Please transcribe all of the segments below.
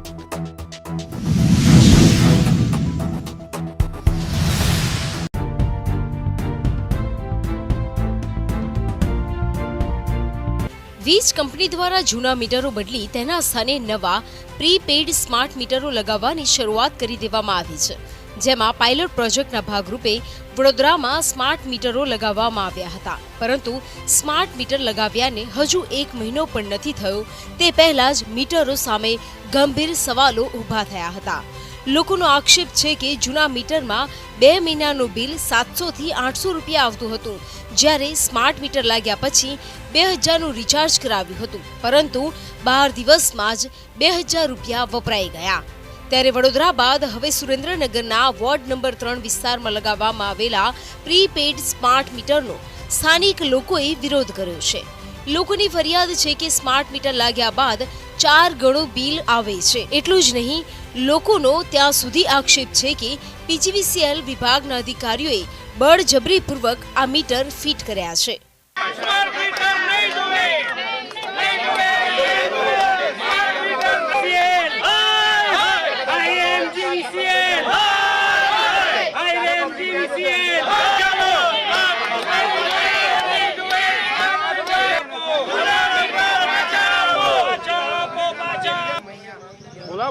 વીજ કંપની દ્વારા જૂના મીટરો બદલી તેના સ્થાને નવા પ્રીપેડ સ્માર્ટ મીટરો લગાવવાની શરૂઆત કરી દેવામાં આવી છે, જેમાં પાયલોટ પ્રોજેક્ટના ભાગરૂપે વડોદરામાં સ્માર્ટ મીટરો લગાવવામાં આવ્યા હતા, પરંતુ સ્માર્ટ મીટર લગાવ્યાને હજુ 1 મહિનો પણ નથી થયો તે પહેલા જ મીટરો સામે ગંભીર સવાલો ઊભા થયા હતા। લોકોનો આક્ષેપ છે કે જૂના મીટરમાં 2 મહિનાનું બિલ 700 થી 800 રૂપિયા આવતું હતું, જ્યારે સ્માર્ટ મીટર લાગ્યા પછી 2000નું રિચાર્જ કરાવ્યું હતું, પરંતુ 12 દિવસમાં જ 2000 રૂપિયા વપરાઈ ગયા। ત્યારે વડોદરા બાદ હવે સુરેન્દ્રનગરના વોર્ડ નંબર 3 વિસ્તારમાં લગાવવામાં આવેલા પ્રીપેડ સ્માર્ટ મીટરનો સ્થાનિક લોકોએ વિરોધ કર્યો છે। લોકોની ફરિયાદ છે કે સ્માર્ટ મીટર લાગ્યા બાદ 4 ગણું બિલ આવે છે। એટલું જ નહીં, લોકોનો ત્યાં સુધી આક્ષેપ છે કે પીજીવીસીએલ વિભાગના અધિકારીઓએ બળજબરીપૂર્વક આ મીટર ફિટ કર્યા છે।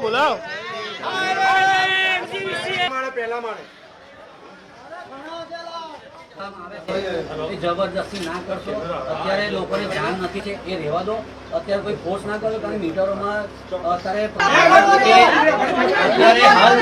બોલાવો जबरदस्ती ना करशो। अत्यारे लोकोने जान नथी छे ए रहेवा दो। अत्यारे कोई फोर्स ना करो कारण मीटरों अत्यारे हाल